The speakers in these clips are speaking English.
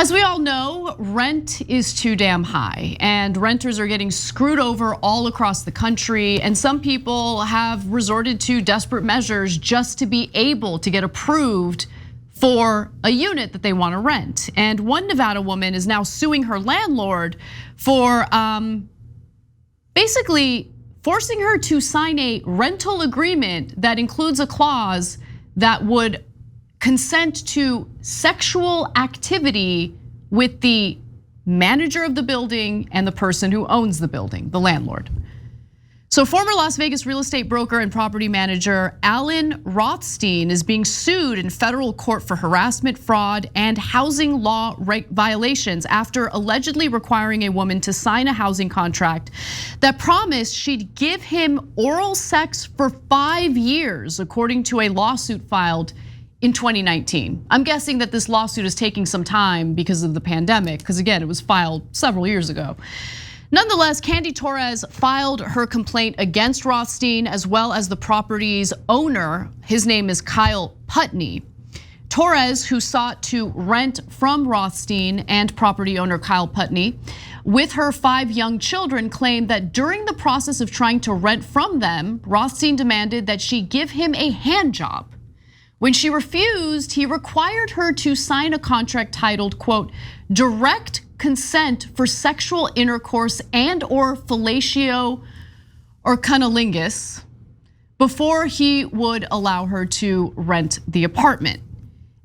As we all know, rent is too damn high, and renters are getting screwed over all across the country, and some people have resorted to desperate measures just to be able to get approved for a unit that they want to rent. And one Nevada woman is now suing her landlord for basically forcing her to sign a rental agreement that includes a clause that would consent to sexual activity with the manager of the building and the person who owns the building, the landlord. So former Las Vegas real estate broker and property manager Allan Rothstein is being sued in federal court for harassment, fraud, and housing law violations after allegedly requiring a woman to sign a housing contract that promised she'd give him oral sex for 5 years, according to a lawsuit filed in 2019. I'm guessing that this lawsuit is taking some time because of the pandemic, because again, it was filed several years ago. Nonetheless, Candy Torres filed her complaint against Rothstein as well as the property's owner. His name is Kyle Putney. Torres, who sought to rent from Rothstein and property owner Kyle Putney with her 5 young children, claimed that during the process of trying to rent from them, Rothstein demanded that she give him a hand job. When she refused, he required her to sign a contract titled, quote, direct consent for sexual intercourse and or fellatio or cunnilingus before he would allow her to rent the apartment.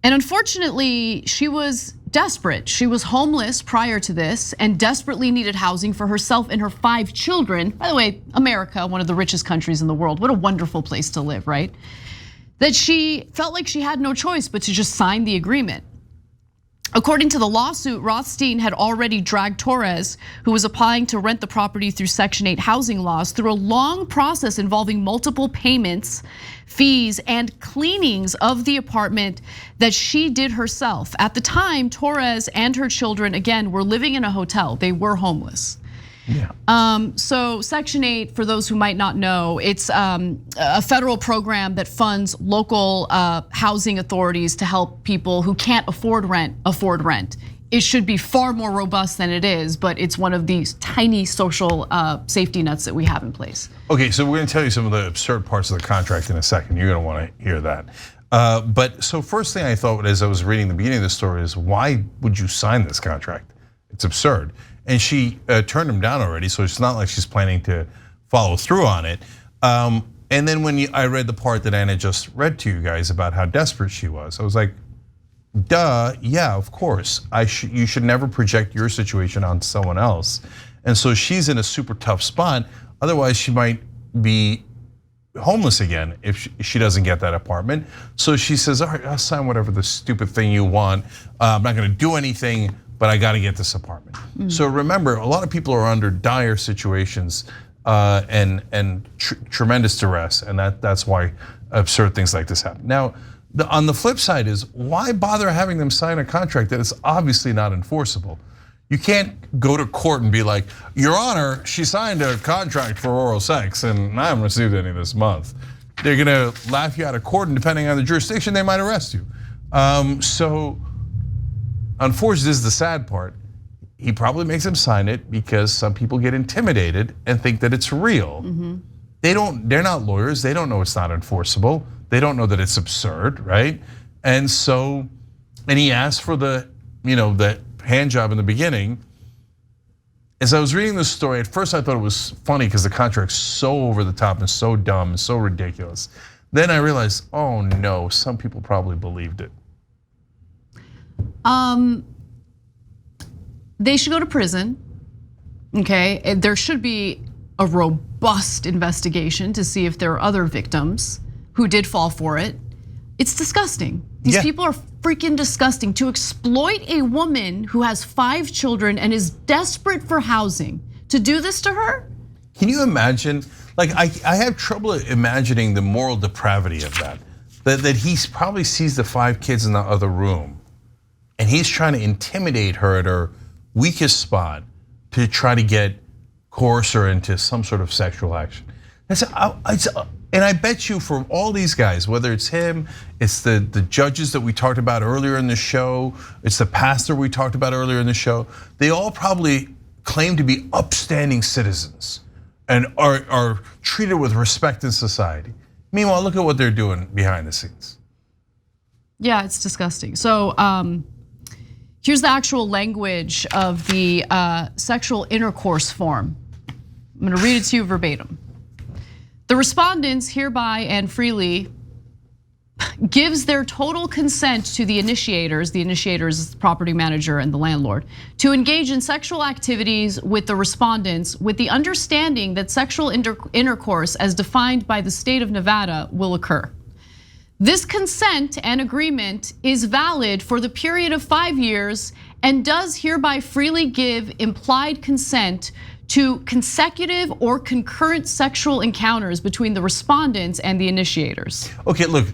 And unfortunately, she was desperate. She was homeless prior to this and desperately needed housing for herself and her 5 children. By the way, America, one of the richest countries in the world. What a wonderful place to live, right? That she felt like she had no choice but to just sign the agreement. According to the lawsuit, Rothstein had already dragged Torres, who was applying to rent the property through Section 8 housing laws, through a long process involving multiple payments, fees, and cleanings of the apartment that she did herself. At the time, Torres and her children, again, were living in a hotel. They were homeless. Yeah. So Section 8, for those who might not know, it's a federal program that funds local housing authorities to help people who can't afford rent. It should be far more robust than it is, but it's one of these tiny social safety nets that we have in place. Okay, so we're gonna tell you some of the absurd parts of the contract in a second. You're gonna wanna hear that. But so first thing I thought as I was reading the beginning of the story is, why would you sign this contract? It's absurd. And she turned him down already, so it's not like she's planning to follow through on it. And then when I read the part that Anna just read to you guys about how desperate she was, I was like, duh, yeah, of course. You should never project your situation on someone else. And so she's in a super tough spot. Otherwise, she might be homeless again if she doesn't get that apartment. So she says, all right, I'll sign whatever the stupid thing you want. I'm not gonna do anything, but I gotta get this apartment. So remember, a lot of people are under dire situations and tremendous duress, and that's why absurd things like this happen. Now, on the flip side is, why bother having them sign a contract that is obviously not enforceable? You can't go to court and be like, Your Honor, she signed a contract for oral sex and I haven't received any this month. They're gonna laugh you out of court, and depending on the jurisdiction, they might arrest you. So unfortunately, this is the sad part. He probably makes them sign it because some people get intimidated and think that it's real. They're not lawyers. They don't know it's not enforceable. They don't know that it's absurd, right? And he asked for the hand job in the beginning. As I was reading this story, at first I thought it was funny because the contract's so over the top and so dumb and so ridiculous. Then I realized, oh no, some people probably believed it. They should go to prison, okay? There should be a robust investigation to see if there are other victims who did fall for it. It's disgusting. These people are freaking disgusting. To exploit a woman who has 5 children and is desperate for housing, to do this to her? Can you imagine? Like, I have trouble imagining the moral depravity of that. That he probably sees the 5 kids in the other room, and he's trying to intimidate her at her weakest spot to try to coerce her into some sort of sexual action. And I bet you for all these guys, whether it's him, it's the judges that we talked about earlier in the show, it's the pastor we talked about earlier in the show, they all probably claim to be upstanding citizens and are treated with respect in society. Meanwhile, look at what they're doing behind the scenes. Yeah, it's disgusting. So here's the actual language of the sexual intercourse form. I'm gonna read it to you verbatim. The respondents hereby and freely gives their total consent to the initiators is the property manager and the landlord, to engage in sexual activities with the respondents with the understanding that sexual intercourse as defined by the state of Nevada will occur. This consent and agreement is valid for the period of 5 years and does hereby freely give implied consent to consecutive or concurrent sexual encounters between the respondents and the initiators. Okay, look,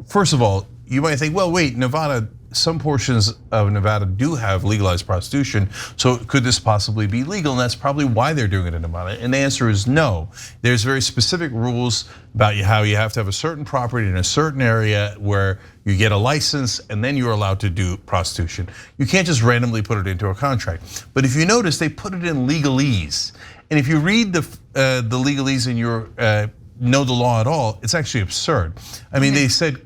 first of all, you might think, well, wait, Nevada, some portions of Nevada do have legalized prostitution, so could this possibly be legal? And that's probably why they're doing it in Nevada. And the answer is no. There's very specific rules about how you have to have a certain property in a certain area where you get a license and then you're allowed to do prostitution. You can't just randomly put it into a contract. But if you notice, they put it in legalese. And if you read the legalese and you know the law at all, it's actually absurd. I mean, they said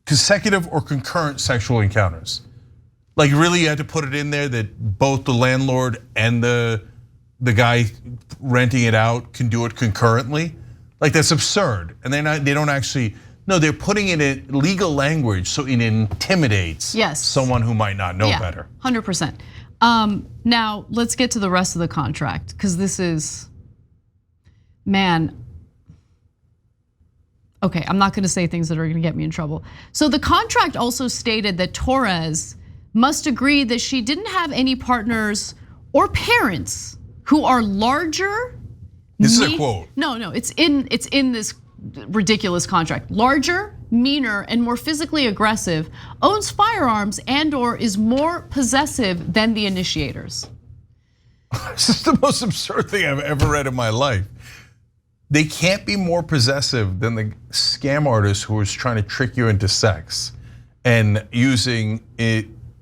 consecutive or concurrent sexual encounters. Like really you had to put it in there that both the landlord and the guy renting it out can do it concurrently? Like that's absurd. And they don't actually, no, they're putting it in legal language so it intimidates someone who might not know better. 100%. Now let's get to the rest of the contract because this is, man. Okay, I'm not gonna say things that are gonna get me in trouble. So the contract also stated that Torres must agree that she didn't have any partners or parents who are larger. This is a quote. No, it's in this ridiculous contract. Larger, meaner, and more physically aggressive, owns firearms and/or is more possessive than the initiators. This is the most absurd thing I've ever read in my life. They can't be more possessive than the scam artist who is trying to trick you into sex and using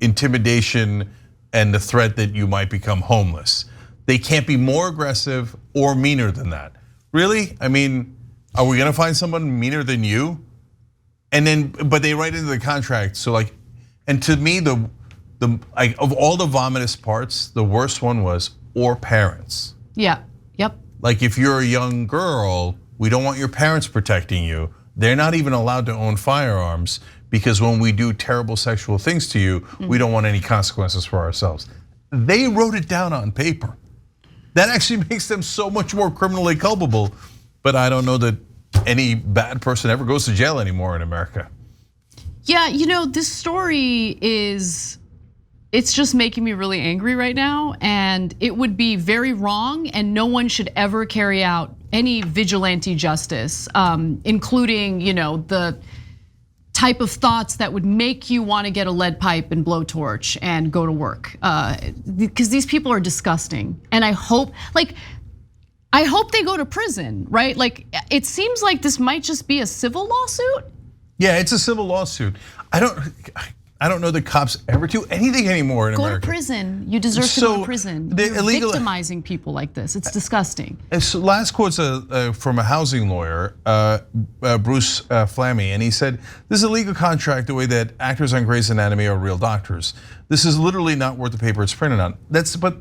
intimidation and the threat that you might become homeless. They can't be more aggressive or meaner than that. Really? I mean, are we gonna find someone meaner than you? And then, but they write into the contract, so like, and to me, of all the vomitous parts, the worst one was, or parents. Yeah, yep. Like if you're a young girl, we don't want your parents protecting you. They're not even allowed to own firearms because when we do terrible sexual things to you, we don't want any consequences for ourselves. They wrote it down on paper. That actually makes them so much more criminally culpable, but I don't know that any bad person ever goes to jail anymore in America. Yeah, this story it's just making me really angry right now, and it would be very wrong, and no one should ever carry out any vigilante justice, including the type of thoughts that would make you want to get a lead pipe and blowtorch and go to work, because these people are disgusting, and I hope they go to prison, right? Like it seems like this might just be a civil lawsuit. Yeah, it's a civil lawsuit. I don't know the cops ever do anything anymore in America. Go to prison. You deserve to go to prison. You're victimizing people like this. It's disgusting. So last quote's from a housing lawyer, Bruce Flammy, and he said, "This is a legal contract the way that actors on Grey's Anatomy are real doctors. This is literally not worth the paper it's printed on." But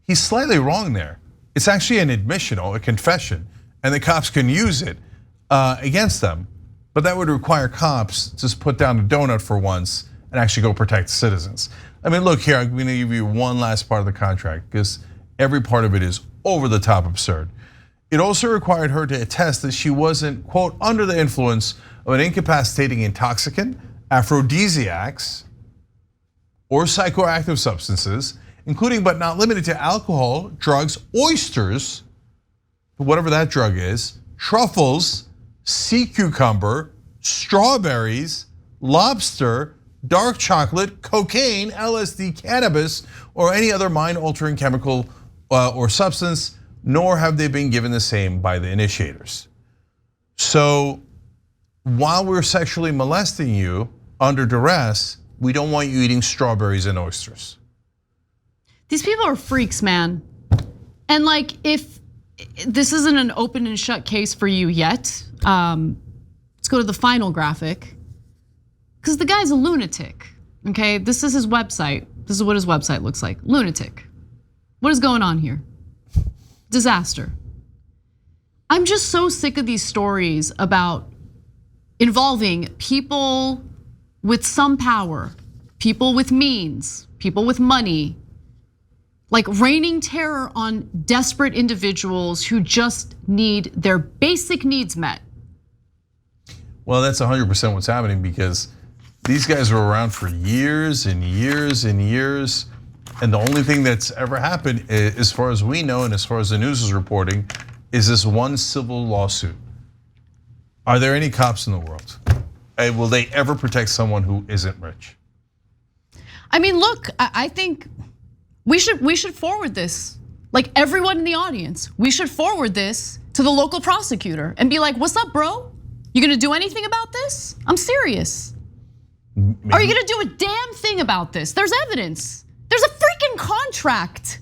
he's slightly wrong there. It's actually an admission or a confession, and the cops can use it against them. But that would require cops to just put down a donut for once and actually go protect the citizens. I mean, look here, I'm gonna give you one last part of the contract because every part of it is over the top absurd. It also required her to attest that she wasn't, quote, under the influence of an incapacitating intoxicant, aphrodisiacs, or psychoactive substances, including but not limited to alcohol, drugs, oysters, whatever that drug is, truffles, sea cucumber, strawberries, lobster, dark chocolate, cocaine, LSD, cannabis, or any other mind-altering chemical or substance, nor have they been given the same by the initiators. So while we're sexually molesting you under duress, we don't want you eating strawberries and oysters. These people are freaks, man. And like, if this isn't an open and shut case for you yet, let's go to the final graphic. Because the guy's a lunatic, okay? This is his website. This is what his website looks like, lunatic. What is going on here? Disaster. I'm just so sick of these stories about involving people with some power, people with means, people with money, like raining terror on desperate individuals who just need their basic needs met. Well, that's 100% what's happening, because these guys were around for years and years and years. And the only thing that's ever happened, as far as we know and as far as the news is reporting, is this one civil lawsuit. Are there any cops in the world? Will they ever protect someone who isn't rich? I mean, look, I think we should forward this. Like everyone in the audience, we should forward this to the local prosecutor and be like, what's up, bro? You gonna do anything about this? I'm serious. Maybe. Are you gonna do a damn thing about this? There's evidence. There's a freaking contract.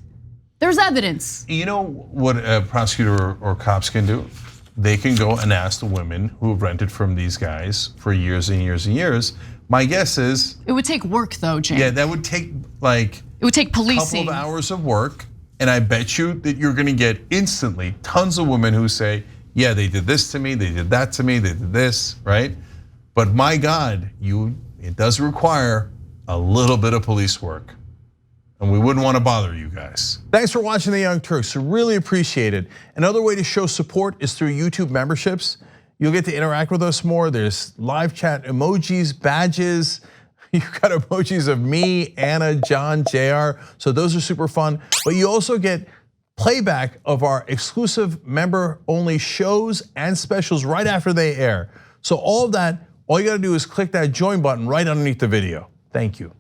There's evidence. You know what a prosecutor or cops can do? They can go and ask the women who have rented from these guys for years and years and years. My guess is it would take work though, Cenk. Yeah, that would take like it would take policing. A couple of hours of work, and I bet you that you're gonna get instantly tons of women who say, yeah, they did this to me, they did that to me, they did this, right? But my God, it does require a little bit of police work. And we wouldn't want to bother you guys. Thanks for watching The Young Turks, really appreciate it. Another way to show support is through YouTube memberships. You'll get to interact with us more. There's live chat emojis, badges. You've got emojis of me, Anna, John, JR. So those are super fun. But you also get playback of our exclusive member-only shows and specials right after they air. So all of that, all you gotta do is click that join button right underneath the video. Thank you.